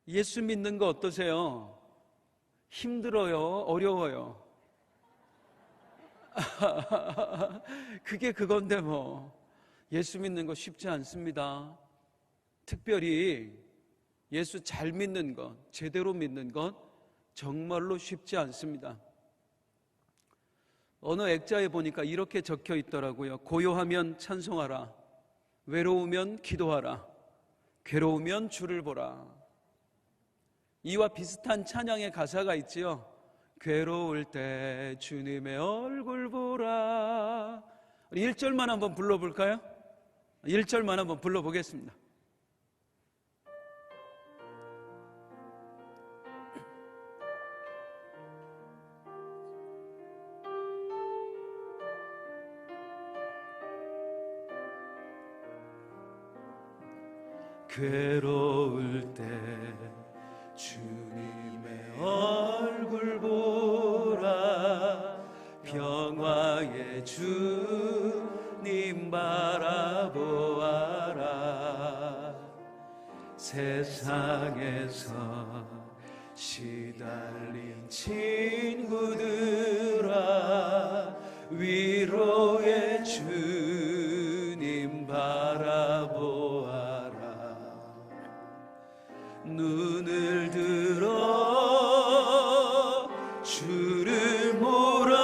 예수 믿는 거 어떠세요? 힘들어요? 어려워요? 그게 그건데 뭐. 예수 믿는 거 쉽지 않습니다. 특별히 예수 잘 믿는 것, 제대로 믿는 것 정말로 쉽지 않습니다. 어느 액자에 보니까 이렇게 적혀 있더라고요. 고요하면 찬송하라, 외로우면 기도하라, 괴로우면 주를 보라. 이와 비슷한 찬양의 가사가 있지요. 괴로울 때 주님의 얼굴 보라. 우리 1절만 한번 불러볼까요? 1절만 한번 불러보겠습니다. 괴로울 때 주님의 얼굴 보라, 평화의 주님 바라보아라. 세상에서 시달린 친구들아, 위로의 주님 바라보아라. 눈을 들어 주를 보라,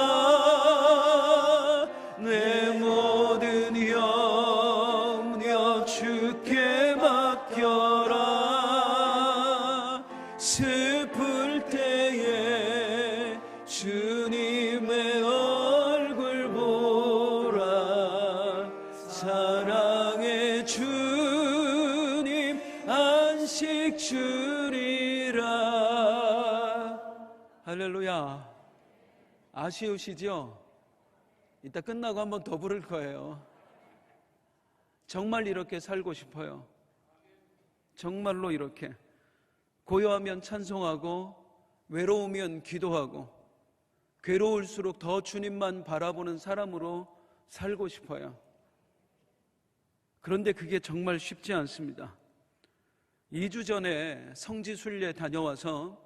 내 모든 염려 주께 맡겨라. 슬플 때에 주님의 얼굴 보라, 사랑의 주님 안식 주리라. 할렐루야. 아쉬우시죠? 이따 끝나고 한번 더 부를 거예요. 정말 이렇게 살고 싶어요. 정말로 이렇게 고요하면 찬송하고, 외로우면 기도하고, 괴로울수록 더 주님만 바라보는 사람으로 살고 싶어요. 그런데 그게 정말 쉽지 않습니다. 2주 전에 성지순례 다녀와서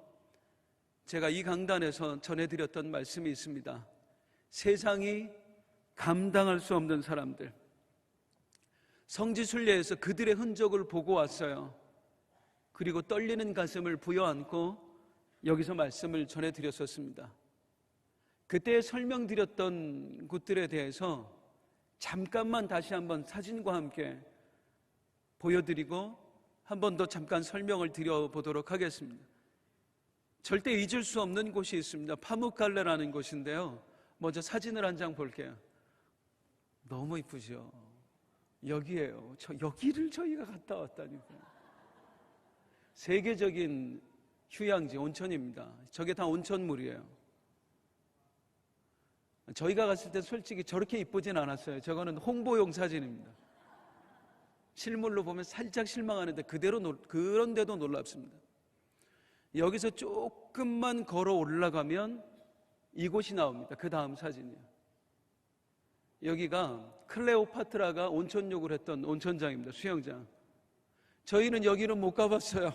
제가 이 강단에서 전해드렸던 말씀이 있습니다. 세상이 감당할 수 없는 사람들, 성지순례에서 그들의 흔적을 보고 왔어요. 그리고 떨리는 가슴을 부여안고 여기서 말씀을 전해드렸었습니다. 그때 설명드렸던 곳들에 대해서 잠깐만 다시 한번 사진과 함께 보여드리고 한 번 더 잠깐 설명을 드려보도록 하겠습니다. 절대 잊을 수 없는 곳이 있습니다. 파묵갈레라는 곳인데요. 먼저 사진을 한 장 볼게요. 너무 이쁘죠? 여기에요. 여기를 저희가 갔다 왔다니까요. 세계적인 휴양지, 온천입니다. 저게 다 온천물이에요. 저희가 갔을 때 솔직히 저렇게 이쁘진 않았어요. 저거는 홍보용 사진입니다. 실물로 보면 살짝 실망하는데 그런데도 놀랍습니다. 여기서 조금만 걸어 올라가면 이곳이 나옵니다. 그 다음 사진이요. 여기가 클레오파트라가 온천욕을 했던 온천장입니다. 수영장. 저희는 여기는 못 가봤어요.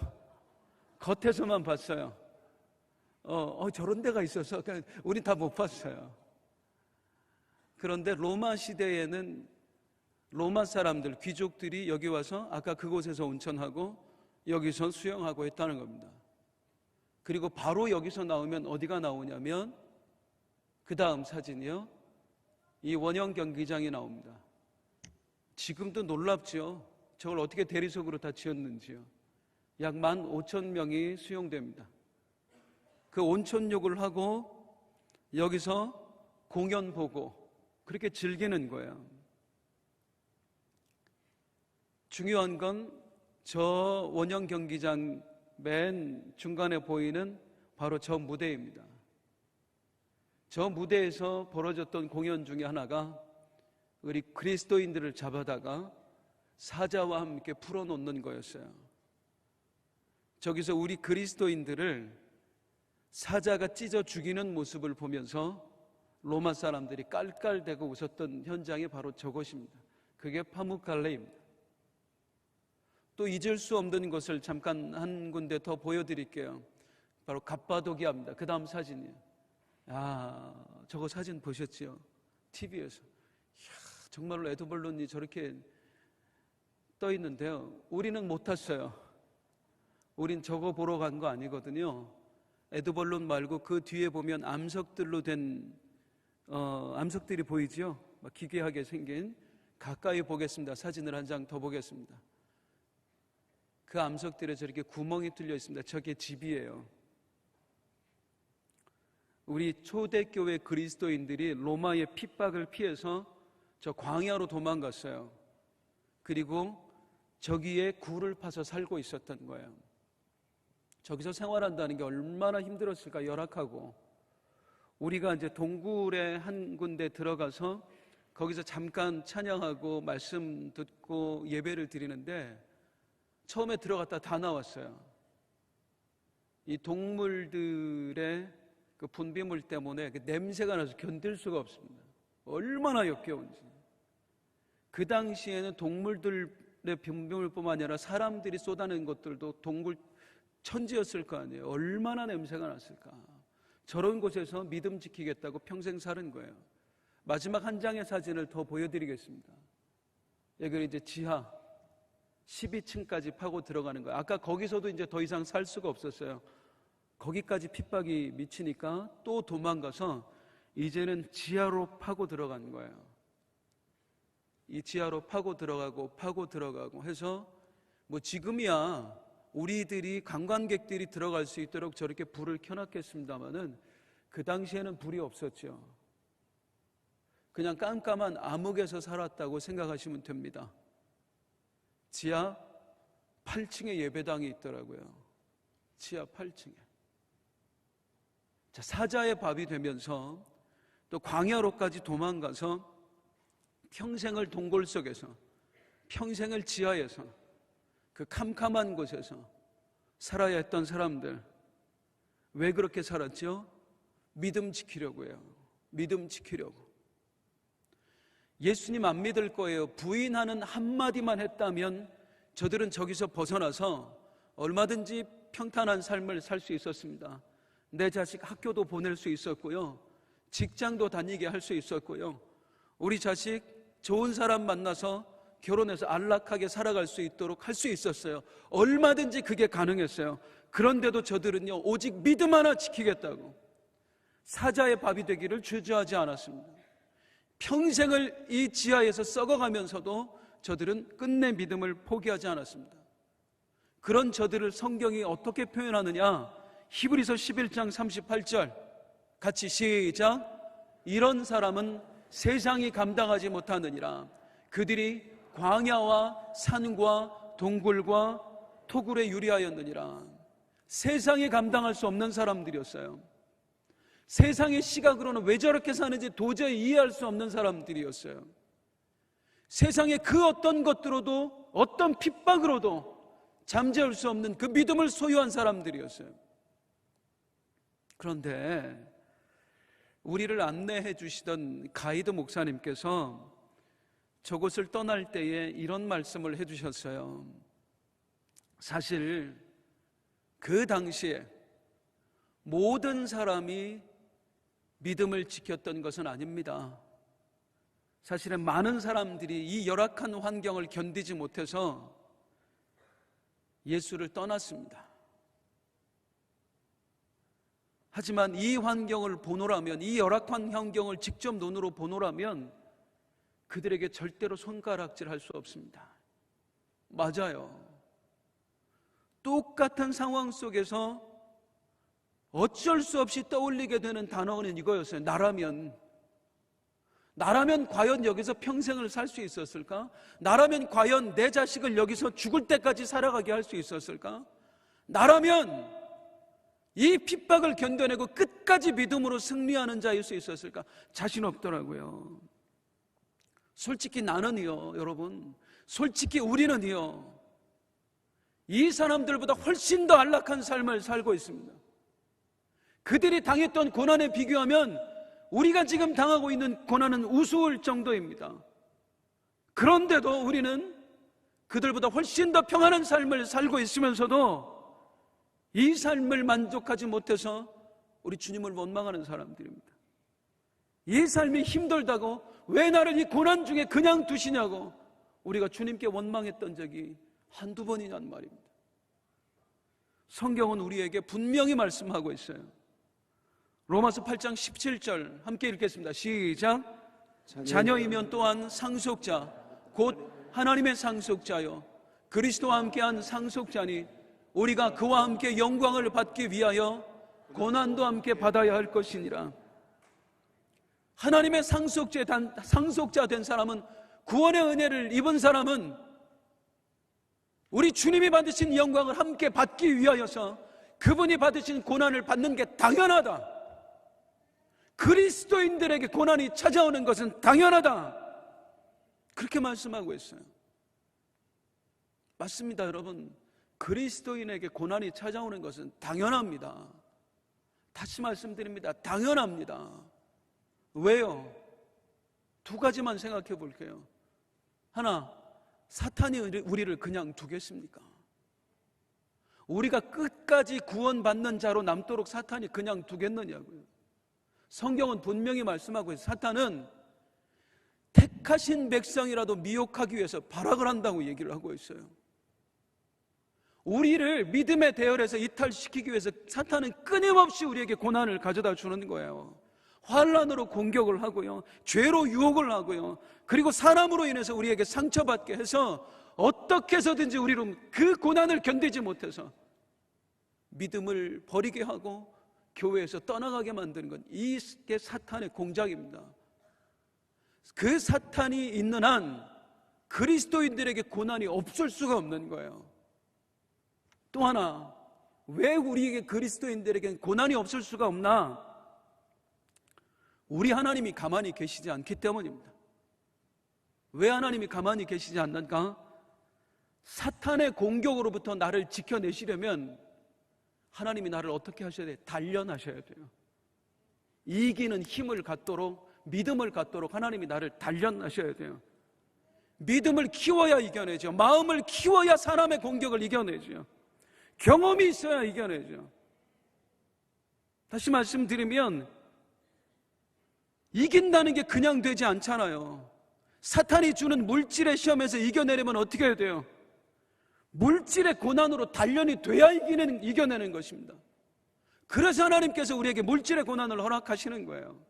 겉에서만 봤어요. 저런 데가 있어서 우린 다 못 봤어요. 그런데 로마 시대에는 로마 사람들, 귀족들이 여기 와서 아까 그곳에서 온천하고 여기서 수영하고 했다는 겁니다. 그리고 바로 여기서 나오면 어디가 나오냐면 그 다음 사진이요. 이 원형 경기장이 나옵니다. 지금도 놀랍죠. 저걸 어떻게 대리석으로 다 지었는지요. 약 15,000명이 수용됩니다. 그 온천욕을 하고 여기서 공연 보고 그렇게 즐기는 거예요. 중요한 건 저 원형 경기장 맨 중간에 보이는 바로 저 무대입니다. 저 무대에서 벌어졌던 공연 중에 하나가 우리 그리스도인들을 잡아다가 사자와 함께 풀어놓는 거였어요. 저기서 우리 그리스도인들을 사자가 찢어 죽이는 모습을 보면서 로마 사람들이 깔깔대고 웃었던 현장이 바로 저것입니다. 그게 파묵갈레입니다. 또 잊을 수 없는 것을 잠깐 한 군데 더 보여드릴게요. 바로 갑바도기아입니다. 그 다음 사진이에요. 저거 사진 보셨지요? TV에서. 정말로 에드벌룬이 저렇게 떠 있는데요. 우리는 못 탔어요. 우린 저거 보러 간 거 아니거든요. 에드벌룬 말고 그 뒤에 보면 암석들로 된 암석들이 보이죠? 막 기괴하게 생긴. 가까이 보겠습니다. 사진을 한 장 더 보겠습니다. 그 암석들에 저렇게 구멍이 뚫려 있습니다. 저게 집이에요. 우리 초대교회 그리스도인들이 로마의 핍박을 피해서 저 광야로 도망갔어요. 그리고 저기에 굴을 파서 살고 있었던 거예요. 저기서 생활한다는 게 얼마나 힘들었을까, 열악하고. 우리가 이제 동굴의 한 군데 들어가서 거기서 잠깐 찬양하고 말씀 듣고 예배를 드리는데 처음에 들어갔다 다 나왔어요. 이 동물들의 그 분비물 때문에 그 냄새가 나서 견딜 수가 없습니다. 얼마나 역겨운지. 그 당시에는 동물들의 분비물뿐만 아니라 사람들이 쏟아낸 것들도 동굴 천지였을 거 아니에요. 얼마나 냄새가 났을까. 저런 곳에서 믿음 지키겠다고 평생 사는 거예요. 마지막 한 장의 사진을 더 보여드리겠습니다. 여기 이제 지하 12층까지 파고 들어가는 거예요. 아까 거기서도 이제 더 이상 살 수가 없었어요. 거기까지 핍박이 미치니까 또 도망가서 이제는 지하로 파고 들어간 거예요. 이 지하로 파고 들어가고 해서 뭐 지금이야 우리들이 관광객들이 들어갈 수 있도록 저렇게 불을 켜놨겠습니다마는 그 당시에는 불이 없었죠. 그냥 깜깜한 암흑에서 살았다고 생각하시면 됩니다. 지하 8층에 예배당이 있더라고요. 지하 8층에. 자, 사자의 밥이 되면서 또 광야로까지 도망가서 평생을 동굴 속에서, 평생을 지하에서, 그 캄캄한 곳에서 살아야 했던 사람들, 왜 그렇게 살았죠? 믿음 지키려고요. 믿음 지키려고. 예수님 안 믿을 거예요. 부인하는 한마디만 했다면 저들은 저기서 벗어나서 얼마든지 평탄한 삶을 살 수 있었습니다. 내 자식 학교도 보낼 수 있었고요, 직장도 다니게 할 수 있었고요, 우리 자식 좋은 사람 만나서 결혼해서 안락하게 살아갈 수 있도록 할 수 있었어요. 얼마든지 그게 가능했어요. 그런데도 저들은요, 오직 믿음 하나 지키겠다고 사자의 밥이 되기를 주저하지 않았습니다. 평생을 이 지하에서 썩어가면서도 저들은 끝내 믿음을 포기하지 않았습니다. 그런 저들을 성경이 어떻게 표현하느냐? 히브리서 11장 38절 같이 시작. 이런 사람은 세상이 감당하지 못하느니라. 그들이 광야와 산과 동굴과 토굴에 유리하였느니라. 세상이 감당할 수 없는 사람들이었어요. 세상의 시각으로는 왜 저렇게 사는지 도저히 이해할 수 없는 사람들이었어요. 세상의 그 어떤 것들로도, 어떤 핍박으로도 잠재울 수 없는 그 믿음을 소유한 사람들이었어요. 그런데 우리를 안내해 주시던 가이드 목사님께서 저곳을 떠날 때에 이런 말씀을 해 주셨어요. 사실 그 당시에 모든 사람이 믿음을 지켰던 것은 아닙니다. 사실은 많은 사람들이 이 열악한 환경을 견디지 못해서 예수를 떠났습니다. 하지만 이 환경을 보노라면, 이 열악한 환경을 직접 눈으로 보노라면 그들에게 절대로 손가락질할 수 없습니다. 맞아요. 똑같은 상황 속에서 어쩔 수 없이 떠올리게 되는 단어는 이거였어요. 나라면 과연 여기서 평생을 살 수 있었을까? 나라면 과연 내 자식을 여기서 죽을 때까지 살아가게 할 수 있었을까? 나라면 이 핍박을 견뎌내고 끝까지 믿음으로 승리하는 자일 수 있었을까? 자신 없더라고요. 솔직히 나는요, 여러분, 솔직히 우리는요, 이 사람들보다 훨씬 더 안락한 삶을 살고 있습니다. 그들이 당했던 고난에 비교하면 우리가 지금 당하고 있는 고난은 우스울 정도입니다. 그런데도 우리는 그들보다 훨씬 더 평안한 삶을 살고 있으면서도 이 삶을 만족하지 못해서 우리 주님을 원망하는 사람들입니다. 이 삶이 힘들다고 왜 나를 이 고난 중에 그냥 두시냐고 우리가 주님께 원망했던 적이 한두 번이냐는 말입니다. 성경은 우리에게 분명히 말씀하고 있어요. 로마서 8장 17절 함께 읽겠습니다. 시작. 자녀이면 또한 상속자 곧 하나님의 상속자요 그리스도와 함께한 상속자니 우리가 그와 함께 영광을 받기 위하여 고난도 함께 받아야 할 것이니라. 하나님의 상속자 된 사람은, 구원의 은혜를 입은 사람은 우리 주님이 받으신 영광을 함께 받기 위하여서 그분이 받으신 고난을 받는 게 당연하다. 그리스도인들에게 고난이 찾아오는 것은 당연하다. 그렇게 말씀하고 있어요. 맞습니다, 여러분. 그리스도인에게 고난이 찾아오는 것은 당연합니다. 다시 말씀드립니다. 당연합니다. 왜요? 두 가지만 생각해 볼게요. 하나, 사탄이 우리를 그냥 두겠습니까? 우리가 끝까지 구원받는 자로 남도록 사탄이 그냥 두겠느냐고요. 성경은 분명히 말씀하고 있어요. 사탄은 택하신 백성이라도 미혹하기 위해서 발악을 한다고 얘기를 하고 있어요. 우리를 믿음의 대열에서 이탈시키기 위해서 사탄은 끊임없이 우리에게 고난을 가져다 주는 거예요. 환난으로 공격을 하고요, 죄로 유혹을 하고요, 그리고 사람으로 인해서 우리에게 상처받게 해서 어떻게 해서든지 우리로 그 고난을 견디지 못해서 믿음을 버리게 하고 교회에서 떠나가게 만드는 건 이게 사탄의 공작입니다. 그 사탄이 있는 한 그리스도인들에게 고난이 없을 수가 없는 거예요. 또 하나, 왜 우리에게 그리스도인들에게 고난이 없을 수가 없나? 우리 하나님이 가만히 계시지 않기 때문입니다. 왜 하나님이 가만히 계시지 않는가? 사탄의 공격으로부터 나를 지켜내시려면 하나님이 나를 어떻게 하셔야 돼요? 단련하셔야 돼요. 이기는 힘을 갖도록, 믿음을 갖도록 하나님이 나를 단련하셔야 돼요. 믿음을 키워야 이겨내죠. 마음을 키워야 사람의 공격을 이겨내죠. 경험이 있어야 이겨내죠. 다시 말씀드리면 이긴다는 게 그냥 되지 않잖아요. 사탄이 주는 물질의 시험에서 이겨내려면 어떻게 해야 돼요? 물질의 고난으로 단련이 돼야 이겨내는 것입니다. 그래서 하나님께서 우리에게 물질의 고난을 허락하시는 거예요.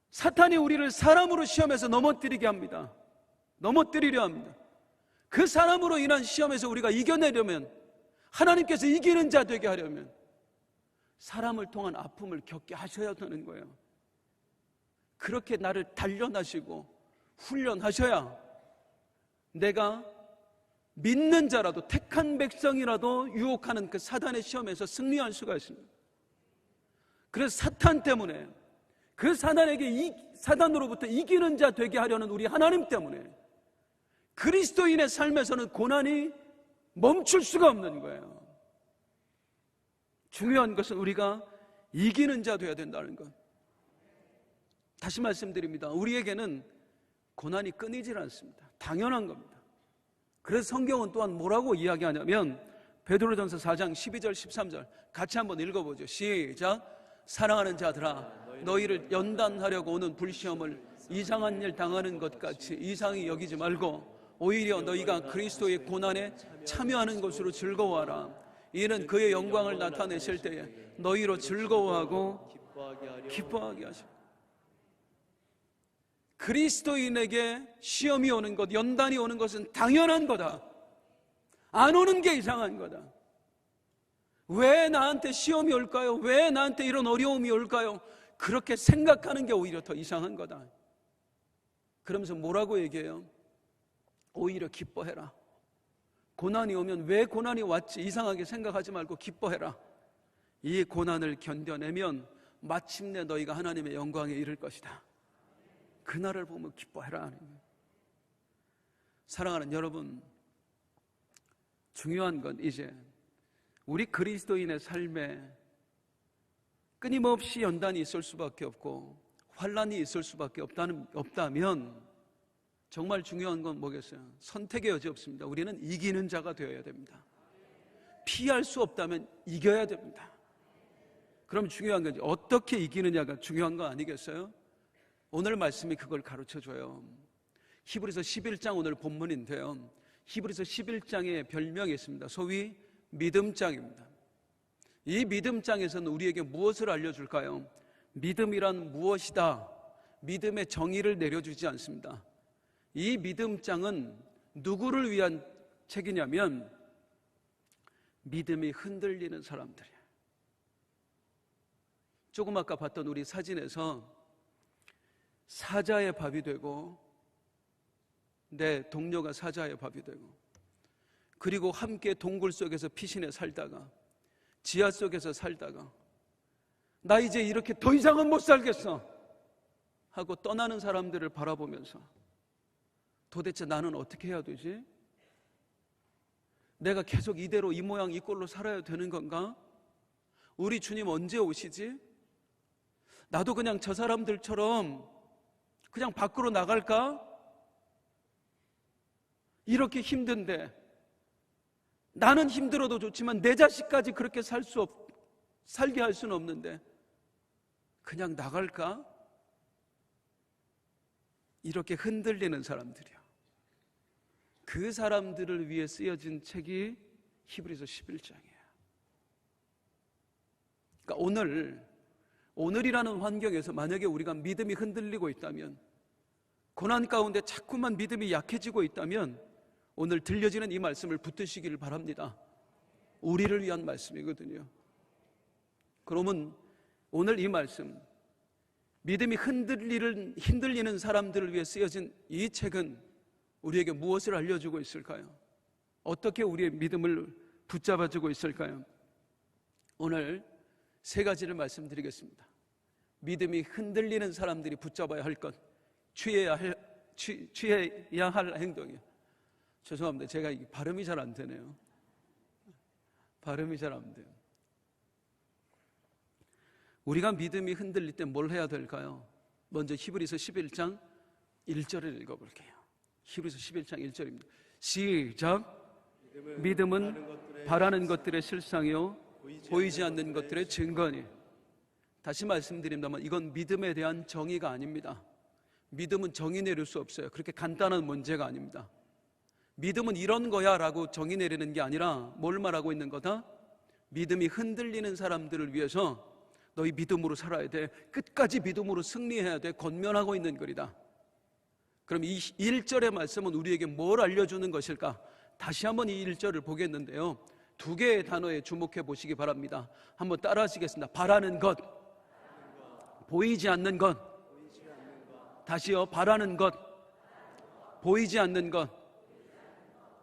사탄이 우리를 사람으로 시험에서 넘어뜨리게 합니다. 넘어뜨리려 합니다. 그 사람으로 인한 시험에서 우리가 이겨내려면, 하나님께서 이기는 자 되게 하려면 사람을 통한 아픔을 겪게 하셔야 되는 거예요. 그렇게 나를 단련하시고 훈련하셔야 내가 믿는 자라도, 택한 백성이라도 유혹하는 그 사단의 시험에서 승리할 수가 있습니다. 그래서 사탄 때문에, 그 사단으로부터 이기는 자 되게 하려는 우리 하나님 때문에 그리스도인의 삶에서는 고난이 멈출 수가 없는 거예요. 중요한 것은 우리가 이기는 자 되어야 된다는 것. 다시 말씀드립니다. 우리에게는 고난이 끊이질 않습니다. 당연한 겁니다. 그래서 성경은 또한 뭐라고 이야기하냐면 베드로전서 4장 12절 13절 같이 한번 읽어보죠. 시작. 사랑하는 자들아, 너희를 연단하려고 오는 불시험을 이상한 일 당하는 것 같이 이상히 여기지 말고 오히려 너희가 그리스도의 고난에 참여하는 것으로 즐거워하라. 이는 그의 영광을 나타내실 때에 너희로 즐거워하고 기뻐하게 하시고. 그리스도인에게 시험이 오는 것, 연단이 오는 것은 당연한 거다. 안 오는 게 이상한 거다. 왜 나한테 시험이 올까요? 왜 나한테 이런 어려움이 올까요? 그렇게 생각하는 게 오히려 더 이상한 거다. 그러면서 뭐라고 얘기해요? 오히려 기뻐해라. 고난이 오면 왜 고난이 왔지 이상하게 생각하지 말고 기뻐해라. 이 고난을 견뎌내면 마침내 너희가 하나님의 영광에 이를 것이다. 그날을 보면 기뻐해라. 사랑하는 여러분, 중요한 건 이제 우리 그리스도인의 삶에 끊임없이 연단이 있을 수밖에 없고 환난이 있을 수밖에 없다면 정말 중요한 건 뭐겠어요? 선택의 여지 없습니다. 우리는 이기는 자가 되어야 됩니다. 피할 수 없다면 이겨야 됩니다. 그럼 중요한 건 어떻게 이기느냐가 중요한 거 아니겠어요? 오늘 말씀이 그걸 가르쳐줘요. 히브리서 11장 오늘 본문인데요, 히브리서 11장에 별명이 있습니다. 소위 믿음장입니다. 이 믿음장에서는 우리에게 무엇을 알려줄까요? 믿음이란 무엇이다, 믿음의 정의를 내려주지 않습니다. 이 믿음장은 누구를 위한 책이냐면 믿음이 흔들리는 사람들이에요. 조금 아까 봤던 우리 사진에서 사자의 밥이 되고 내 동료가 사자의 밥이 되고, 그리고 함께 동굴 속에서 피신해 살다가 지하 속에서 살다가 나 이제 이렇게 더 이상은 못 살겠어 하고 떠나는 사람들을 바라보면서 도대체 나는 어떻게 해야 되지? 내가 계속 이대로 이 모양 이 꼴로 살아야 되는 건가? 우리 주님 언제 오시지? 나도 그냥 저 사람들처럼 그냥 밖으로 나갈까? 이렇게 힘든데, 나는 힘들어도 좋지만 내 자식까지 그렇게 살게 할 수는 없는데 그냥 나갈까? 이렇게 흔들리는 사람들이요. 그 사람들을 위해 쓰여진 책이 히브리서 11장이에요. 그러니까 오늘이라는 환경에서 만약에 우리가 믿음이 흔들리고 있다면, 고난 가운데 자꾸만 믿음이 약해지고 있다면 오늘 들려지는 이 말씀을 붙드시기를 바랍니다. 우리를 위한 말씀이거든요. 그러면 오늘 이 말씀, 믿음이 흔들리는 사람들을 위해 쓰여진 이 책은 우리에게 무엇을 알려주고 있을까요? 어떻게 우리의 믿음을 붙잡아주고 있을까요? 오늘 세 가지를 말씀드리겠습니다. 믿음이 흔들리는 사람들이 붙잡아야 할 것, 취해야 할 행동이에요. 죄송합니다. 제가 발음이 잘 안 되네요. 발음이 잘 안 돼요. 우리가 믿음이 흔들릴 때 뭘 해야 될까요? 먼저 히브리서 11장 1절을 읽어볼게요. 히브리서 11장 1절입니다. 시작. 믿음은 바라는 것들의 실상이요 보이지 않는 것들의 증거니. 다시 말씀드립니다만 이건 믿음에 대한 정의가 아닙니다. 믿음은 정의 내릴 수 없어요. 그렇게 간단한 문제가 아닙니다. 믿음은 이런 거야 라고 정의 내리는 게 아니라 뭘 말하고 있는 거다? 믿음이 흔들리는 사람들을 위해서 너희 믿음으로 살아야 돼, 끝까지 믿음으로 승리해야 돼, 권면하고 있는 글이다. 그럼 이 1절의 말씀은 우리에게 뭘 알려주는 것일까? 다시 한번 이 1절을 보겠는데요, 두 개의 단어에 주목해 보시기 바랍니다. 한번 따라 하시겠습니다. 바라는 것, 보이지 않는 것. 다시요. 바라는 것, 보이지 않는 것.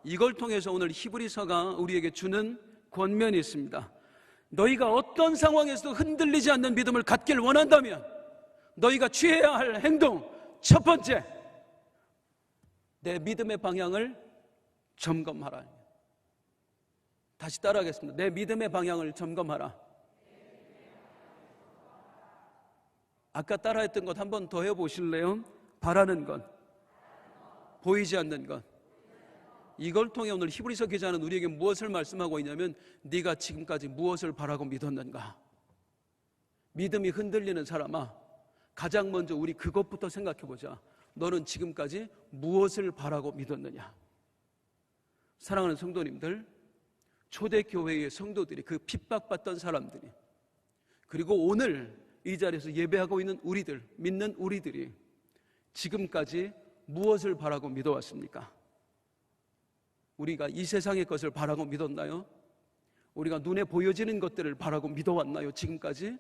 이걸 통해서 오늘 히브리서가 우리에게 주는 권면이 있습니다. 너희가 어떤 상황에서도 흔들리지 않는 믿음을 갖길 원한다면 너희가 취해야 할 행동, 첫 번째, 내 믿음의 방향을 점검하라. 다시 따라하겠습니다. 내 믿음의 방향을 점검하라. 아까 따라했던 것 한 번 더 해보실래요? 바라는 것, 보이지 않는 것. 이걸 통해 오늘 히브리서 기자는 우리에게 무엇을 말씀하고 있냐면, 네가 지금까지 무엇을 바라고 믿었는가? 믿음이 흔들리는 사람아, 가장 먼저 우리 그것부터 생각해보자. 너는 지금까지 무엇을 바라고 믿었느냐? 사랑하는 성도님들, 초대교회의 성도들이, 그 핍박받던 사람들이, 그리고 오늘 이 자리에서 예배하고 있는 우리들, 믿는 우리들이 지금까지 무엇을 바라고 믿어왔습니까? 우리가 이 세상의 것을 바라고 믿었나요? 우리가 눈에 보여지는 것들을 바라고 믿어왔나요? 지금까지?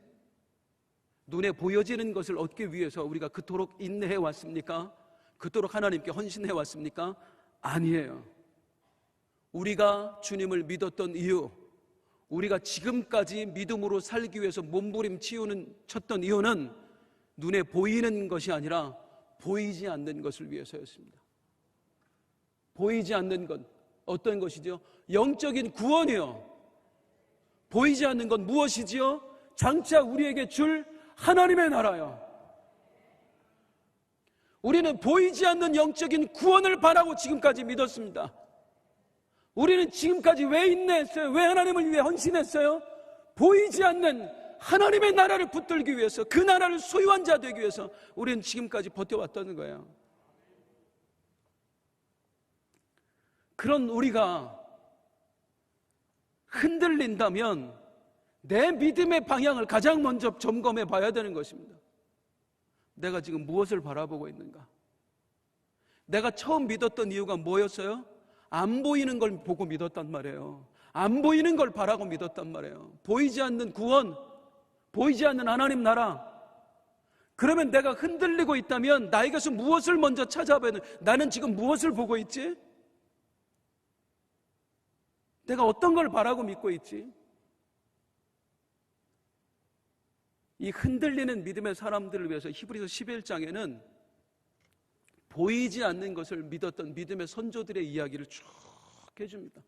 눈에 보여지는 것을 얻기 위해서 우리가 그토록 인내해 왔습니까? 그토록 하나님께 헌신해 왔습니까? 아니에요. 우리가 주님을 믿었던 이유, 우리가 지금까지 믿음으로 살기 위해서 쳤던 이유는 눈에 보이는 것이 아니라 보이지 않는 것을 위해서였습니다. 보이지 않는 것, 어떤 것이죠? 영적인 구원이요. 보이지 않는 건 무엇이지요? 장차 우리에게 줄 하나님의 나라요. 우리는 보이지 않는 영적인 구원을 바라고 지금까지 믿었습니다. 우리는 지금까지 왜 인내했어요? 왜 하나님을 위해 헌신했어요? 보이지 않는 하나님의 나라를 붙들기 위해서, 그 나라를 소유한 자 되기 위해서 우리는 지금까지 버텨왔다는 거예요. 그런 우리가 흔들린다면 내 믿음의 방향을 가장 먼저 점검해 봐야 되는 것입니다. 내가 지금 무엇을 바라보고 있는가? 내가 처음 믿었던 이유가 뭐였어요? 안 보이는 걸 보고 믿었단 말이에요. 안 보이는 걸 바라고 믿었단 말이에요. 보이지 않는 구원, 보이지 않는 하나님 나라. 그러면 내가 흔들리고 있다면 나에게서 무엇을 먼저 찾아봐야 돼? 나는 지금 무엇을 보고 있지? 내가 어떤 걸 바라고 믿고 있지? 이 흔들리는 믿음의 사람들을 위해서 히브리서 11장에는 보이지 않는 것을 믿었던 믿음의 선조들의 이야기를 쭉 해줍니다.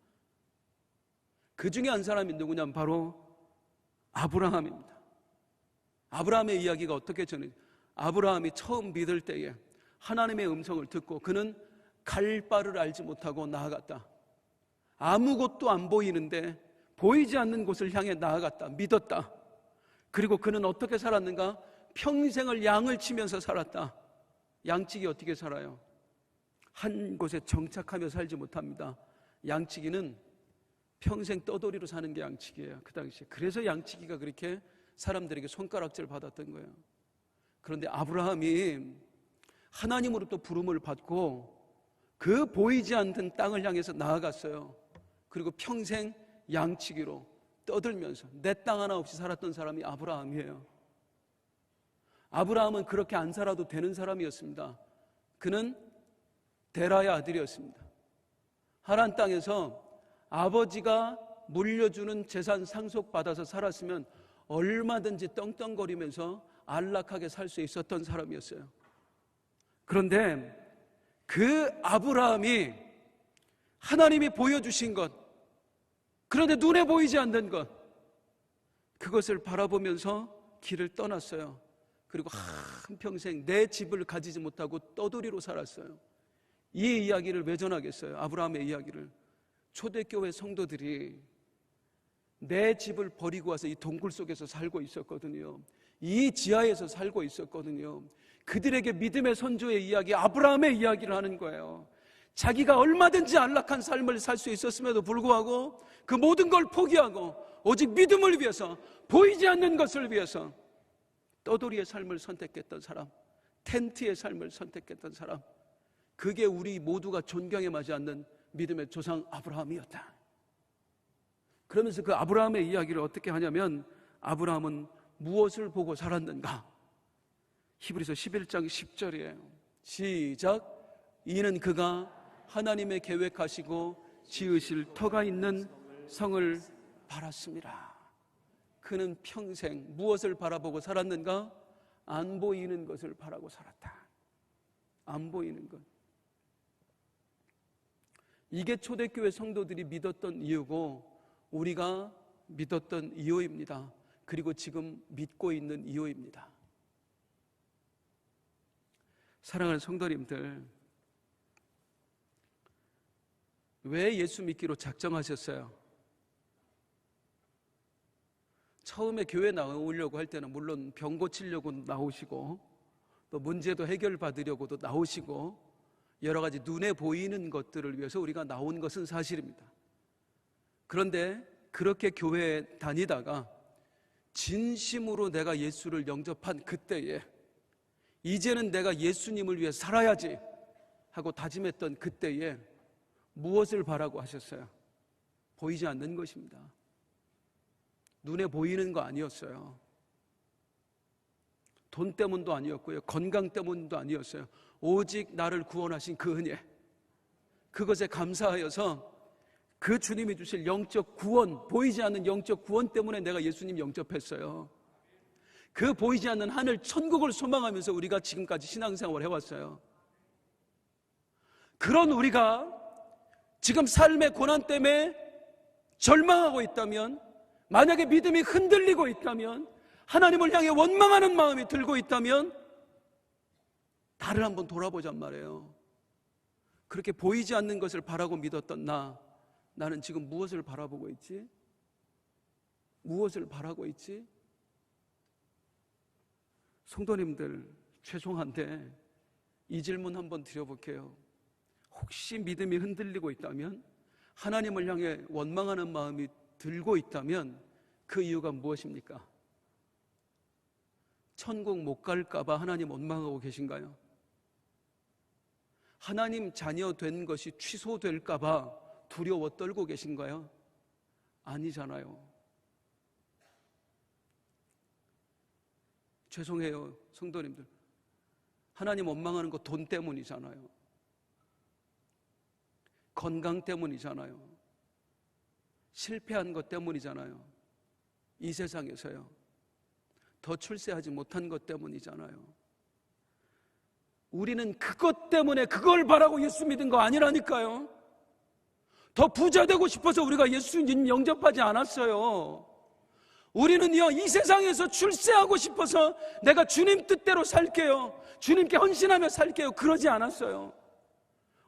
그 중에 한 사람이 누구냐면 바로 아브라함입니다. 아브라함의 이야기가 어떻게 전해져? 아브라함이 처음 믿을 때에 하나님의 음성을 듣고 그는 갈 바를 알지 못하고 나아갔다. 아무것도 안 보이는데 보이지 않는 곳을 향해 나아갔다. 믿었다. 그리고 그는 어떻게 살았는가? 평생을 양을 치면서 살았다. 양치기 어떻게 살아요? 한 곳에 정착하며 살지 못합니다. 양치기는 평생 떠돌이로 사는 게 양치기예요. 그 당시에. 그래서 양치기가 그렇게 사람들에게 손가락질 받았던 거예요. 그런데 아브라함이 하나님으로부터 부름을 받고 그 보이지 않는 땅을 향해서 나아갔어요. 그리고 평생 양치기로 떠들면서 내 땅 하나 없이 살았던 사람이 아브라함이에요. 아브라함은 그렇게 안 살아도 되는 사람이었습니다. 그는 데라의 아들이었습니다. 하란 땅에서 아버지가 물려주는 재산 상속받아서 살았으면 얼마든지 떵떵거리면서 안락하게 살 수 있었던 사람이었어요. 그런데 그 아브라함이 하나님이 보여주신 것, 그런데 눈에 보이지 않는 것, 그것을 바라보면서 길을 떠났어요. 그리고 한평생 내 집을 가지지 못하고 떠돌이로 살았어요. 이 이야기를 왜 전하겠어요? 아브라함의 이야기를. 초대교회 성도들이 내 집을 버리고 와서 이 동굴 속에서 살고 있었거든요. 이 지하에서 살고 있었거든요. 그들에게 믿음의 선조의 이야기, 아브라함의 이야기를 하는 거예요. 자기가 얼마든지 안락한 삶을 살 수 있었음에도 불구하고 그 모든 걸 포기하고 오직 믿음을 위해서, 보이지 않는 것을 위해서 떠돌이의 삶을 선택했던 사람, 텐트의 삶을 선택했던 사람, 그게 우리 모두가 존경에 맞지 않는 믿음의 조상 아브라함이었다. 그러면서 그 아브라함의 이야기를 어떻게 하냐면, 아브라함은 무엇을 보고 살았는가? 히브리서 11장 10절이에요. 시작. 이는 그가 하나님의 계획하시고 지으실 터가 있는 성을 바랐습니다. 그는 평생 무엇을 바라보고 살았는가? 안 보이는 것을 바라고 살았다. 안 보이는 것. 이게 초대교회 성도들이 믿었던 이유고 우리가 믿었던 이유입니다. 그리고 지금 믿고 있는 이유입니다. 사랑하는 성도님들, 왜 예수 믿기로 작정하셨어요? 처음에 교회 나오려고 할 때는 물론 병 고치려고 나오시고 또 문제도 해결받으려고도 나오시고 여러 가지 눈에 보이는 것들을 위해서 우리가 나온 것은 사실입니다. 그런데 그렇게 교회에 다니다가 진심으로 내가 예수를 영접한 그때에 이제는 내가 예수님을 위해 살아야지 하고 다짐했던 그때에 무엇을 바라고 하셨어요? 보이지 않는 것입니다. 눈에 보이는 거 아니었어요. 돈 때문도 아니었고요. 건강 때문도 아니었어요. 오직 나를 구원하신 그 은혜, 그것에 감사하여서 그 주님이 주실 영적 구원, 보이지 않는 영적 구원 때문에 내가 예수님 영접했어요. 그 보이지 않는 하늘 천국을 소망하면서 우리가 지금까지 신앙생활을 해왔어요. 그런 우리가 지금 삶의 고난 때문에 절망하고 있다면, 만약에 믿음이 흔들리고 있다면, 하나님을 향해 원망하는 마음이 들고 있다면 나를 한번 돌아보잔 말이에요. 그렇게 보이지 않는 것을 바라고 믿었던 나는 지금 무엇을 바라보고 있지? 무엇을 바라고 있지? 성도님들, 죄송한데 이 질문 한번 드려볼게요. 혹시 믿음이 흔들리고 있다면, 하나님을 향해 원망하는 마음이 들고 있다면 그 이유가 무엇입니까? 천국 못 갈까 봐 하나님 원망하고 계신가요? 하나님 자녀 된 것이 취소될까 봐 두려워 떨고 계신가요? 아니잖아요. 죄송해요, 성도님들. 하나님 원망하는 거 돈 때문이잖아요. 건강 때문이잖아요. 실패한 것 때문이잖아요. 이 세상에서요. 더 출세하지 못한 것 때문이잖아요. 우리는 그것 때문에 그걸 바라고 예수 믿은 거 아니라니까요. 더 부자 되고 싶어서 우리가 예수님 영접하지 않았어요. 우리는요, 이 세상에서 출세하고 싶어서 내가 주님 뜻대로 살게요, 주님께 헌신하며 살게요, 그러지 않았어요.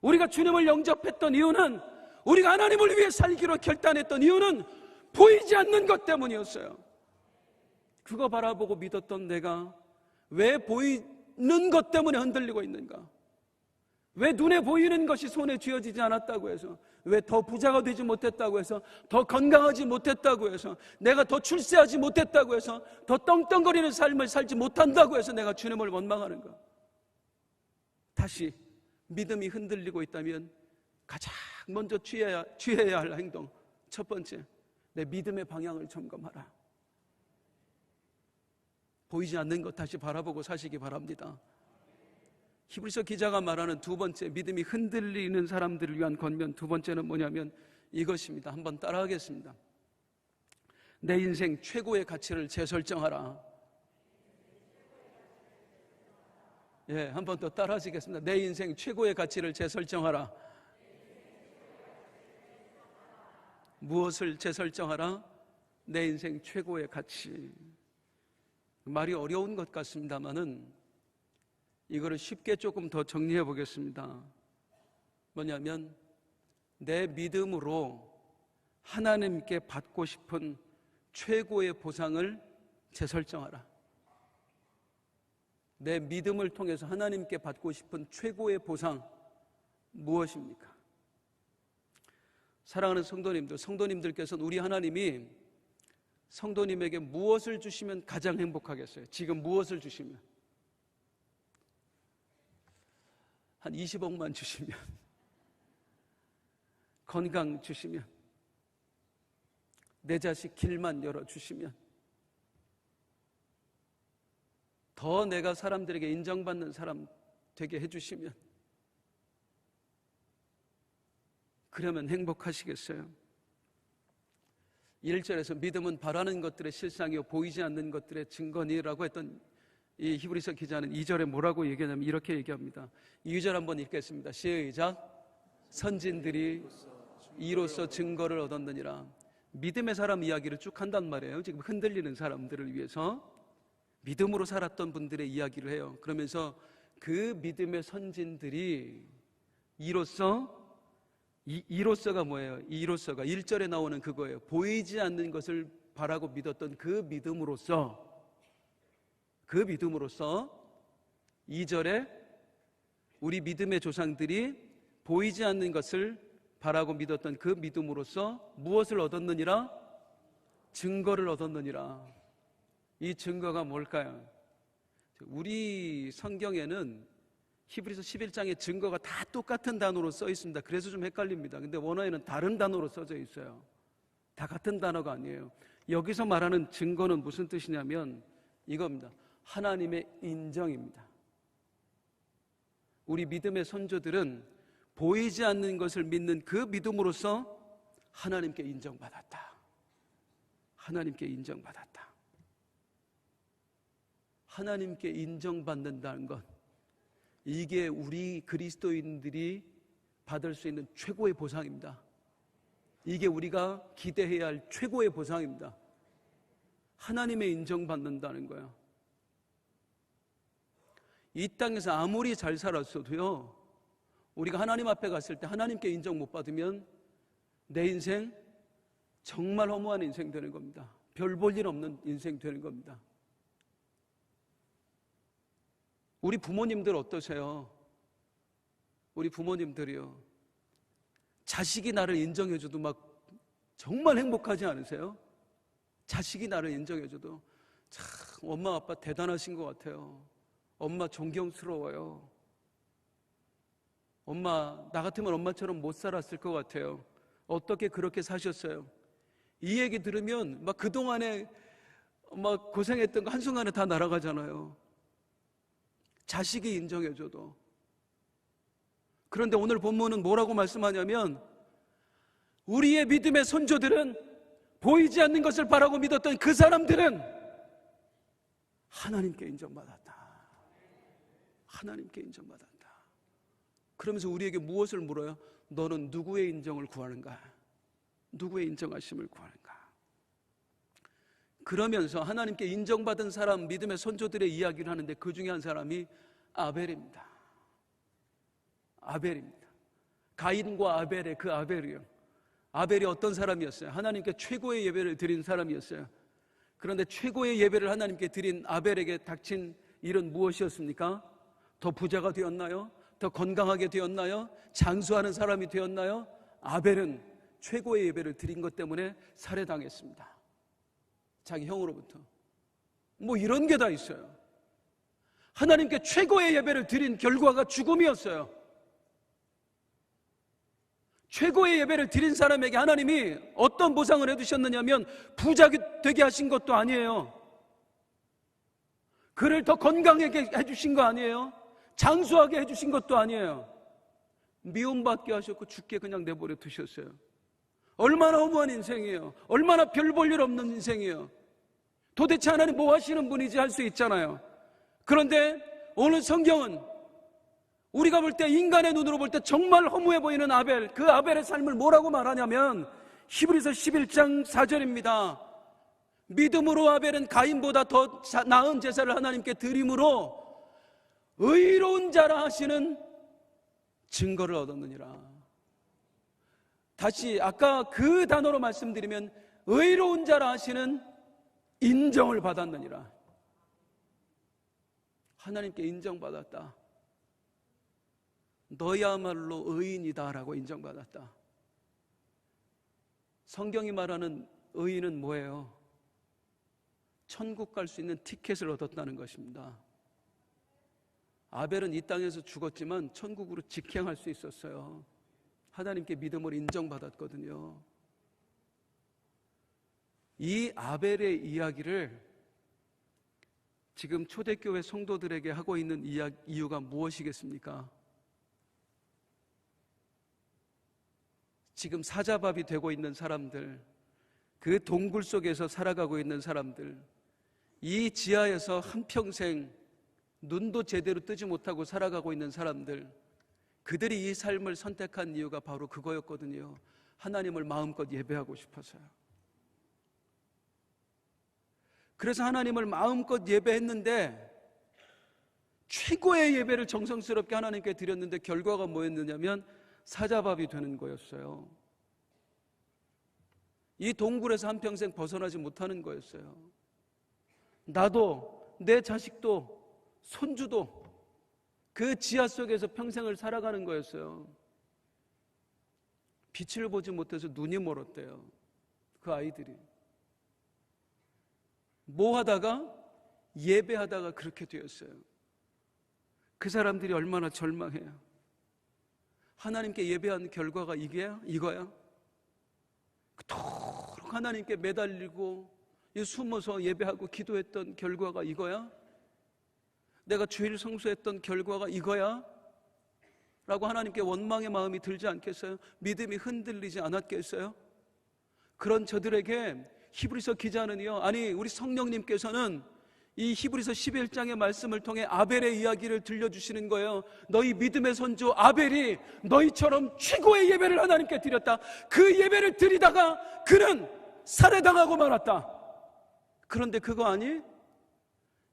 우리가 주님을 영접했던 이유는, 우리가 하나님을 위해 살기로 결단했던 이유는 보이지 않는 것 때문이었어요. 그거 바라보고 믿었던 내가 왜 보이는 것 때문에 흔들리고 있는가? 왜 눈에 보이는 것이 손에 쥐어지지 않았다고 해서, 왜 더 부자가 되지 못했다고 해서, 더 건강하지 못했다고 해서, 내가 더 출세하지 못했다고 해서, 더 떵떵거리는 삶을 살지 못한다고 해서 내가 주님을 원망하는가? 다시 믿음이 흔들리고 있다면 가장 먼저 취해야 할 행동, 첫 번째, 내 믿음의 방향을 점검하라. 보이지 않는 것 다시 바라보고 사시기 바랍니다. 히브리서 기자가 말하는 두 번째, 믿음이 흔들리는 사람들을 위한 권면, 두 번째는 뭐냐면 이것입니다. 한번 따라하겠습니다. 내 인생 최고의 가치를 재설정하라. 예, 한번 더 따라하시겠습니다. 내 인생 최고의 가치를 재설정하라. 무엇을 재설정하라? 내 인생 최고의 가치. 말이 어려운 것 같습니다만은 이거를 쉽게 조금 더 정리해 보겠습니다. 뭐냐면 내 믿음으로 하나님께 받고 싶은 최고의 보상을 재설정하라. 내 믿음을 통해서 하나님께 받고 싶은 최고의 보상 무엇입니까? 사랑하는 성도님들, 성도님들께서는 우리 하나님이 성도님에게 무엇을 주시면 가장 행복하겠어요? 지금 무엇을 주시면? 한 20억만 주시면, 건강 주시면, 내 자식 길만 열어주시면, 더 내가 사람들에게 인정받는 사람 되게 해주시면, 그러면 행복하시겠어요? 1절에서 믿음은 바라는 것들의 실상이요 보이지 않는 것들의 증거니라고 했던 이 히브리서 기자는 2절에 뭐라고 얘기하냐면 이렇게 얘기합니다. 2절 한번 읽겠습니다. 시작. 선진들이 이로써 증거를 얻었느니라. 믿음의 사람 이야기를 쭉 한단 말이에요. 지금 흔들리는 사람들을 위해서 믿음으로 살았던 분들의 이야기를 해요. 그러면서 그 믿음의 선진들이 이로써가 뭐예요? 이로써가 1절에 나오는 그거예요. 보이지 않는 것을 바라고 믿었던 그 믿음으로써 2절에 우리 믿음의 조상들이 보이지 않는 것을 바라고 믿었던 그 믿음으로써 무엇을 얻었느니라? 증거를 얻었느니라. 이 증거가 뭘까요? 우리 성경에는 히브리서 11장의 증거가 다 똑같은 단어로 써 있습니다. 그래서 좀 헷갈립니다. 근데 원어에는 다른 단어로 써져 있어요. 다 같은 단어가 아니에요. 여기서 말하는 증거는 무슨 뜻이냐면 이겁니다. 하나님의 인정입니다. 우리 믿음의 선조들은 보이지 않는 것을 믿는 그 믿음으로써 하나님께 인정받았다. 하나님께 인정받았다. 하나님께 인정받는다는 것, 이게 우리 그리스도인들이 받을 수 있는 최고의 보상입니다. 이게 우리가 기대해야 할 최고의 보상입니다. 하나님의 인정받는다는 거예요. 이 땅에서 아무리 잘 살았어도요, 우리가 하나님 앞에 갔을 때 하나님께 인정 못 받으면 내 인생 정말 허무한 인생 되는 겁니다. 별 볼 일 없는 인생 되는 겁니다. 우리 부모님들 어떠세요? 우리 부모님들이요, 자식이 나를 인정해줘도 막 정말 행복하지 않으세요? 자식이 나를 인정해줘도 참 엄마 아빠 대단하신 것 같아요. 엄마 존경스러워요. 엄마, 나 같으면 엄마처럼 못 살았을 것 같아요. 어떻게 그렇게 사셨어요? 이 얘기 들으면 막 그동안에 막 고생했던 거 한순간에 다 날아가잖아요. 자식이 인정해줘도. 그런데 오늘 본문은 뭐라고 말씀하냐면, 우리의 믿음의 선조들은, 보이지 않는 것을 바라고 믿었던 그 사람들은 하나님께 인정받았다. 하나님께 인정받았다. 그러면서 우리에게 무엇을 물어요? 너는 누구의 인정을 구하는가? 누구의 인정하심을 구하는가? 그러면서 하나님께 인정받은 사람, 믿음의 선조들의 이야기를 하는데 그 중에 한 사람이 아벨입니다. 아벨입니다. 가인과 아벨의 그 아벨이요. 아벨이 어떤 사람이었어요? 하나님께 최고의 예배를 드린 사람이었어요. 그런데 최고의 예배를 하나님께 드린 아벨에게 닥친 일은 무엇이었습니까? 더 부자가 되었나요? 더 건강하게 되었나요? 장수하는 사람이 되었나요? 아벨은 최고의 예배를 드린 것 때문에 살해당했습니다. 자기 형으로부터. 뭐 이런 게 다 있어요. 하나님께 최고의 예배를 드린 결과가 죽음이었어요. 최고의 예배를 드린 사람에게 하나님이 어떤 보상을 해두셨느냐면, 부자 되게 하신 것도 아니에요. 그를 더 건강하게 해주신 거 아니에요. 장수하게 해주신 것도 아니에요. 미움받게 하셨고 죽게 그냥 내버려 두셨어요. 얼마나 허무한 인생이에요. 얼마나 별 볼 일 없는 인생이에요. 도대체 하나님 뭐 하시는 분이지 할 수 있잖아요. 그런데 오늘 성경은 우리가 볼 때, 인간의 눈으로 볼 때 정말 허무해 보이는 아벨, 그 아벨의 삶을 뭐라고 말하냐면 히브리서 11장 4절입니다. 믿음으로 아벨은 가인보다 더 나은 제사를 하나님께 드림으로 의로운 자라 하시는 증거를 얻었느니라. 다시 아까 그 단어로 말씀드리면 의로운 자라 하시는 인정을 받았느니라. 하나님께 인정받았다. 너야말로 의인이다라고 인정받았다. 성경이 말하는 의인은 뭐예요? 천국 갈 수 있는 티켓을 얻었다는 것입니다. 아벨은 이 땅에서 죽었지만 천국으로 직행할 수 있었어요. 하나님께 믿음으로 인정받았거든요. 이 아벨의 이야기를 지금 초대교회 성도들에게 하고 있는 이유가 무엇이겠습니까? 지금 사자밥이 되고 있는 사람들, 그 동굴 속에서 살아가고 있는 사람들, 이 지하에서 한평생 눈도 제대로 뜨지 못하고 살아가고 있는 사람들, 그들이 이 삶을 선택한 이유가 바로 그거였거든요. 하나님을 마음껏 예배하고 싶어서요. 그래서 하나님을 마음껏 예배했는데, 최고의 예배를 정성스럽게 하나님께 드렸는데 결과가 뭐였느냐면 사자밥이 되는 거였어요. 이 동굴에서 한평생 벗어나지 못하는 거였어요. 나도, 내 자식도, 손주도 그 지하 속에서 평생을 살아가는 거였어요. 빛을 보지 못해서 눈이 멀었대요. 그 아이들이 뭐 하다가, 예배하다가 그렇게 되었어요. 그 사람들이 얼마나 절망해요. 하나님께 예배한 결과가 이거야? 그토록 하나님께 매달리고 숨어서 예배하고 기도했던 결과가 이거야? 내가 주일 성수했던 결과가 이거야? 라고 하나님께 원망의 마음이 들지 않겠어요? 믿음이 흔들리지 않았겠어요? 그런 저들에게 히브리서 기자는요, 아니 우리 성령님께서는 이 히브리서 11장의 말씀을 통해 아벨의 이야기를 들려주시는 거예요. 너희 믿음의 선조 아벨이 너희처럼 최고의 예배를 하나님께 드렸다. 그 예배를 드리다가 그는 살해당하고 말았다. 그런데 그거 아니?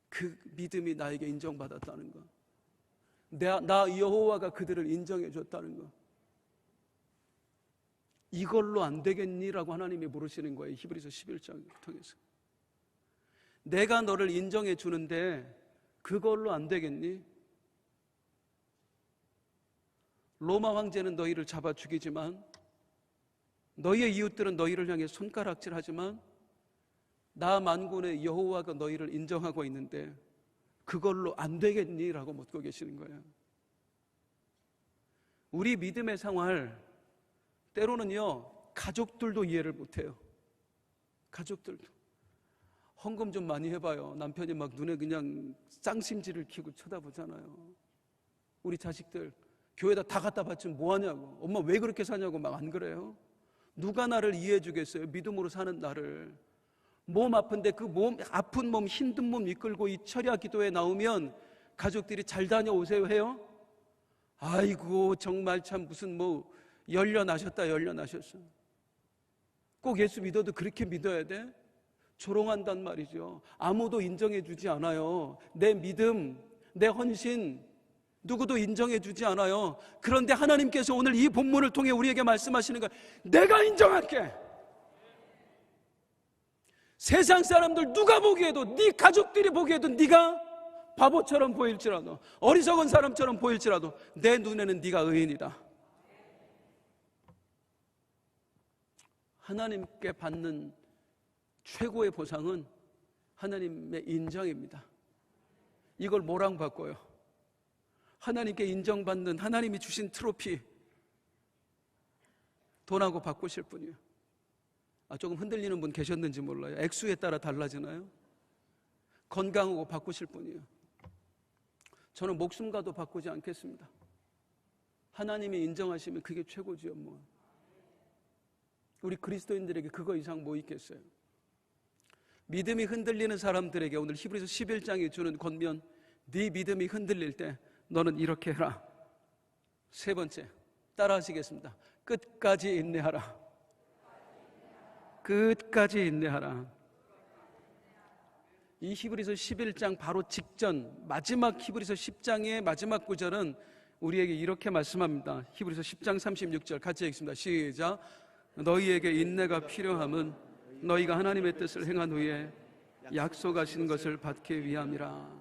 그 믿음이 나에게 인정받았다는 거. 나 여호와가 그들을 인정해 줬다는 거. 이걸로 안 되겠니라고 하나님이 물으시는 거예요. 히브리서 11장을 통해서. 내가 너를 인정해 주는데 그걸로 안 되겠니? 로마 황제는 너희를 잡아 죽이지만, 너희의 이웃들은 너희를 향해 손가락질하지만, 나 만군의 여호와가 너희를 인정하고 있는데 그걸로 안 되겠니? 라고 묻고 계시는 거예요. 우리 믿음의 생활, 때로는요 가족들도 이해를 못해요. 가족들도. 헌금 좀 많이 해봐요. 남편이 막 눈에 그냥 쌍심지를 키고 쳐다보잖아요. 우리 자식들 교회에다 다 갖다 바치면 뭐하냐고, 엄마 왜 그렇게 사냐고 막 안 그래요? 누가 나를 이해해 주겠어요? 믿음으로 사는 나를. 몸 아픈데 그 아픈 몸, 힘든 몸 이끌고 이 철야 기도에 나오면 가족들이 잘 다녀오세요 해요? 아이고 정말 참 무슨 열려나셨다 열려나셨어. 꼭 예수 믿어도 그렇게 믿어야 돼? 조롱한단 말이죠. 아무도 인정해 주지 않아요. 내 믿음, 내 헌신 누구도 인정해 주지 않아요. 그런데 하나님께서 오늘 이 본문을 통해 우리에게 말씀하시는 거예요. 내가 인정할게. 세상 사람들 누가 보기에도, 네 가족들이 보기에도 네가 바보처럼 보일지라도, 어리석은 사람처럼 보일지라도 내 눈에는 네가 의인이다. 하나님께 받는 최고의 보상은 하나님의 인정입니다. 이걸 뭐랑 바꿔요? 하나님께 인정받는, 하나님이 주신 트로피, 돈하고 바꾸실 분이에요. 조금 흔들리는 분 계셨는지 몰라요. 액수에 따라 달라지나요? 건강하고 바꾸실 분이에요. 저는 목숨과도 바꾸지 않겠습니다. 하나님이 인정하시면 그게 최고지요. 우리 그리스도인들에게 그거 이상 뭐 있겠어요? 믿음이 흔들리는 사람들에게 오늘 히브리서 11장이 주는 권면, 네 믿음이 흔들릴 때 너는 이렇게 해라. 세 번째, 따라 하시겠습니다. 끝까지 인내하라. 끝까지 인내하라. 이 히브리서 11장 바로 직전 마지막 히브리서 10장의 마지막 구절은 우리에게 이렇게 말씀합니다. 히브리서 10장 36절 같이 읽습니다. 시작. 너희에게 인내가 필요함은 너희가 하나님의 뜻을 행한 후에 약속하신 것을 받기 위함이라.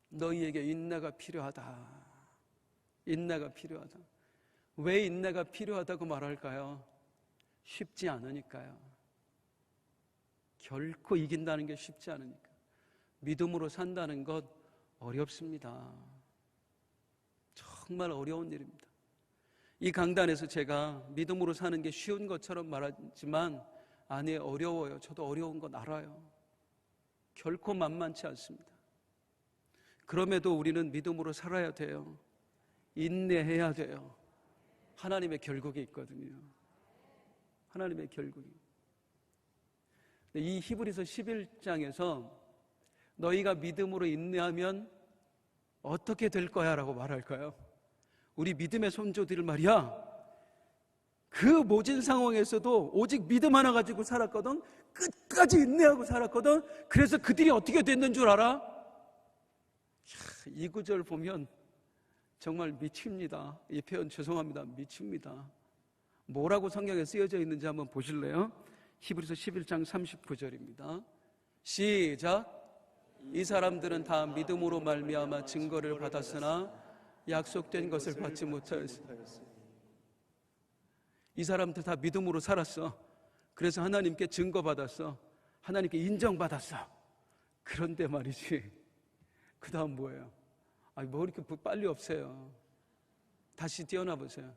너희에게 인내가 필요하다. 인내가 필요하다. 왜 인내가 필요하다고 말할까요? 쉽지 않으니까요. 결코 이긴다는 게 쉽지 않으니까. 믿음으로 산다는 것 어렵습니다. 정말 어려운 일입니다. 이 강단에서 제가 믿음으로 사는 게 쉬운 것처럼 말하지만 아니에요. 어려워요. 저도 어려운 건 알아요. 결코 만만치 않습니다. 그럼에도 우리는 믿음으로 살아야 돼요. 인내해야 돼요. 하나님의 결국이 있거든요. 하나님의 결국이. 이 히브리서 11장에서 너희가 믿음으로 인내하면 어떻게 될 거야 라고 말할까요? 우리 믿음의 손조들을 말이야, 그 모진 상황에서도 오직 믿음 하나 가지고 살았거든. 끝까지 인내하고 살았거든. 그래서 그들이 어떻게 됐는 줄 알아? 이 구절 보면 정말 미칩니다. 이 표현 죄송합니다. 미칩니다. 뭐라고 성경에 쓰여져 있는지 한번 보실래요? 히브리서 11장 39절입니다. 시작. 이 사람들은 다 믿음으로 말미암아 증거를 받았으나 약속된 것을 받지 못하였습니다. 이 사람들 다 믿음으로 살았어. 그래서 하나님께 증거받았어. 하나님께 인정받았어. 그런데 말이지, 그 다음 뭐예요? 뭐 이렇게 빨리 없애요. 다시 뛰어나 보세요.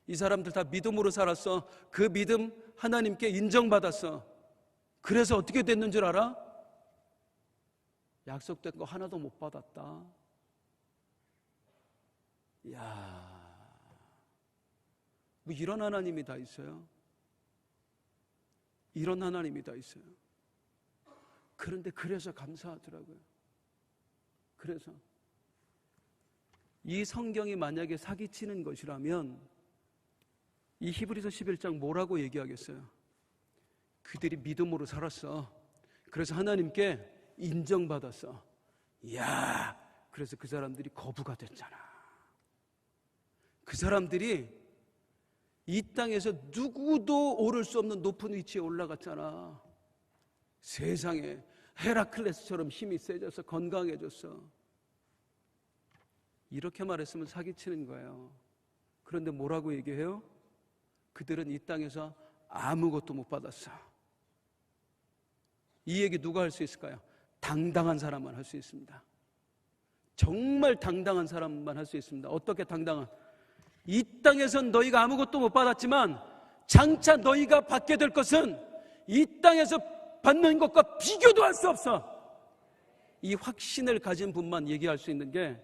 이 사람들 다 믿음으로 살았어. 그 믿음 하나님께 인정받았어. 그래서 어떻게 됐는 줄 알아? 약속된 거 하나도 못 받았다. 이야, 뭐 이런 하나님이 다 있어요? 이런 하나님이 다 있어요. 그런데 그래서 감사하더라고요. 그래서 이 성경이 만약에 사기치는 것이라면 이 히브리서 11장 뭐라고 얘기하겠어요? 그들이 믿음으로 살았어. 그래서 하나님께 인정받았어. 이야, 그래서 그 사람들이 거부가 됐잖아. 그 사람들이 이 땅에서 누구도 오를 수 없는 높은 위치에 올라갔잖아. 세상에 헤라클레스처럼 힘이 세져서 건강해졌어. 이렇게 말했으면 사기치는 거예요. 그런데 뭐라고 얘기해요? 그들은 이 땅에서 아무것도 못 받았어. 이 얘기 누가 할 수 있을까요? 당당한 사람만 할 수 있습니다. 정말 당당한 사람만 할 수 있습니다. 어떻게 당당한? 이 땅에선 너희가 아무것도 못 받았지만 장차 너희가 받게 될 것은 이 땅에서 받는 것과 비교도 할 수 없어. 이 확신을 가진 분만 얘기할 수 있는 게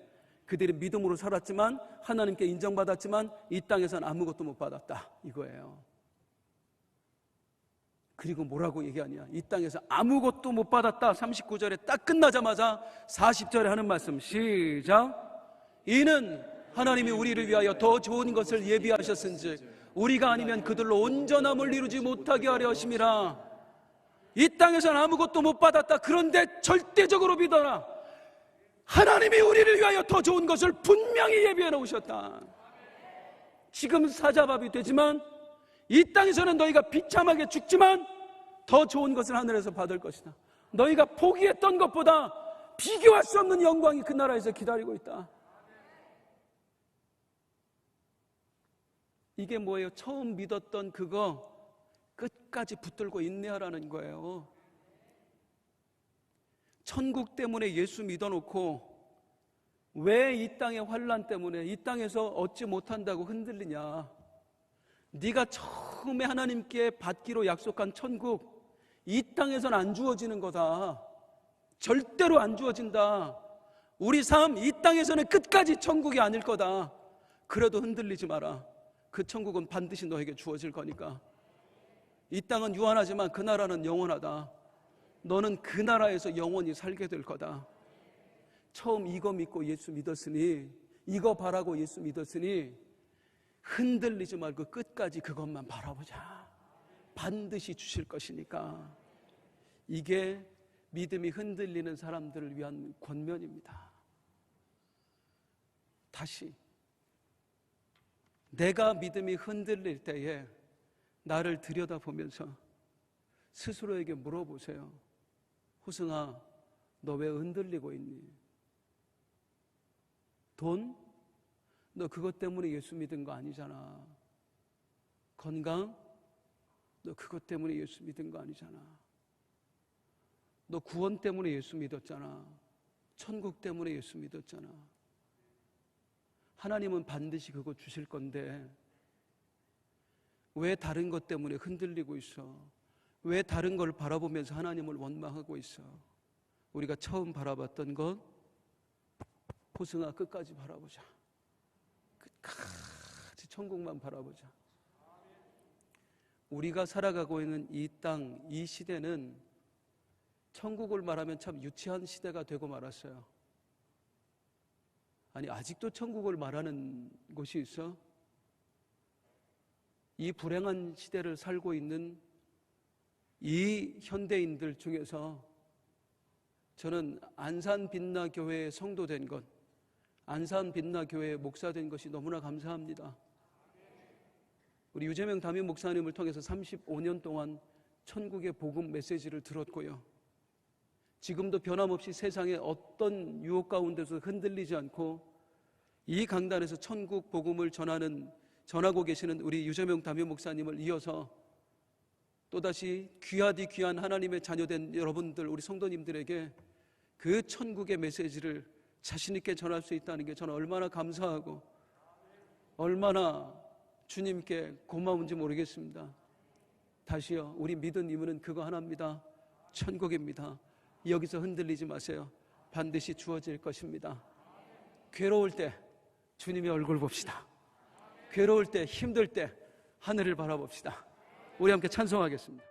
그들이 믿음으로 살았지만 하나님께 인정받았지만 이 땅에선 아무것도 못 받았다 이거예요. 그리고 뭐라고 얘기하냐? 이 땅에서 아무것도 못 받았다. 39절에 딱 끝나자마자 40절에 하는 말씀 시작. 이는 하나님이 우리를 위하여 더 좋은 것을 예비하셨은즉 우리가 아니면 그들로 온전함을 이루지 못하게 하려 하심이라. 이 땅에서는 아무것도 못 받았다. 그런데 절대적으로 믿어라. 하나님이 우리를 위하여 더 좋은 것을 분명히 예비해 놓으셨다. 지금 사자밥이 되지만 이 땅에서는 너희가 비참하게 죽지만 더 좋은 것을 하늘에서 받을 것이다. 너희가 포기했던 것보다 비교할 수 없는 영광이 그 나라에서 기다리고 있다. 이게 뭐예요? 처음 믿었던 그거 끝까지 붙들고 인내하라는 거예요. 천국 때문에 예수 믿어놓고 왜 이 땅의 환난 때문에 이 땅에서 얻지 못한다고 흔들리냐? 네가 처음에 하나님께 받기로 약속한 천국 이 땅에서는 안 주어지는 거다. 절대로 안 주어진다. 우리 삶 이 땅에서는 끝까지 천국이 아닐 거다. 그래도 흔들리지 마라. 그 천국은 반드시 너에게 주어질 거니까. 이 땅은 유한하지만 그 나라는 영원하다. 너는 그 나라에서 영원히 살게 될 거다. 처음 이거 믿고 예수 믿었으니, 이거 바라고 예수 믿었으니 흔들리지 말고 끝까지 그것만 바라보자. 반드시 주실 것이니까. 이게 믿음이 흔들리는 사람들을 위한 권면입니다. 다시 내가 믿음이 흔들릴 때에 나를 들여다보면서 스스로에게 물어보세요. 호승아, 너 왜 흔들리고 있니? 돈? 너 그것 때문에 예수 믿은 거 아니잖아. 건강? 너 그것 때문에 예수 믿은 거 아니잖아. 너 구원 때문에 예수 믿었잖아. 천국 때문에 예수 믿었잖아. 하나님은 반드시 그거 주실 건데 왜 다른 것 때문에 흔들리고 있어? 왜 다른 걸 바라보면서 하나님을 원망하고 있어? 우리가 처음 바라봤던 것, 호승아 끝까지 바라보자. 끝까지 천국만 바라보자. 우리가 살아가고 있는 이 땅, 이 시대는 천국을 말하면 참 유치한 시대가 되고 말았어요. 아니, 아직도 천국을 말하는 곳이 있어? 이 불행한 시대를 살고 있는 이 현대인들 중에서 저는 안산 빛나교회의 성도 된 것, 안산 빛나교회의 목사 된 것이 너무나 감사합니다. 우리 유재명 담임 목사님을 통해서 35년 동안 천국의 복음 메시지를 들었고요. 지금도 변함없이 세상의 어떤 유혹 가운데서 흔들리지 않고 이 강단에서 천국 복음을 전하고 계시는 우리 유재명 담임 목사님을 이어서 또다시 귀하디 귀한 하나님의 자녀된 여러분들, 우리 성도님들에게 그 천국의 메시지를 자신 있게 전할 수 있다는 게 저는 얼마나 감사하고 얼마나 주님께 고마운지 모르겠습니다. 다시요, 우리 믿은 이유는 그거 하나입니다. 천국입니다. 여기서 흔들리지 마세요. 반드시 주어질 것입니다. 괴로울 때 주님의 얼굴 봅시다. 괴로울 때, 힘들 때 하늘을 바라봅시다. 우리 함께 찬송하겠습니다.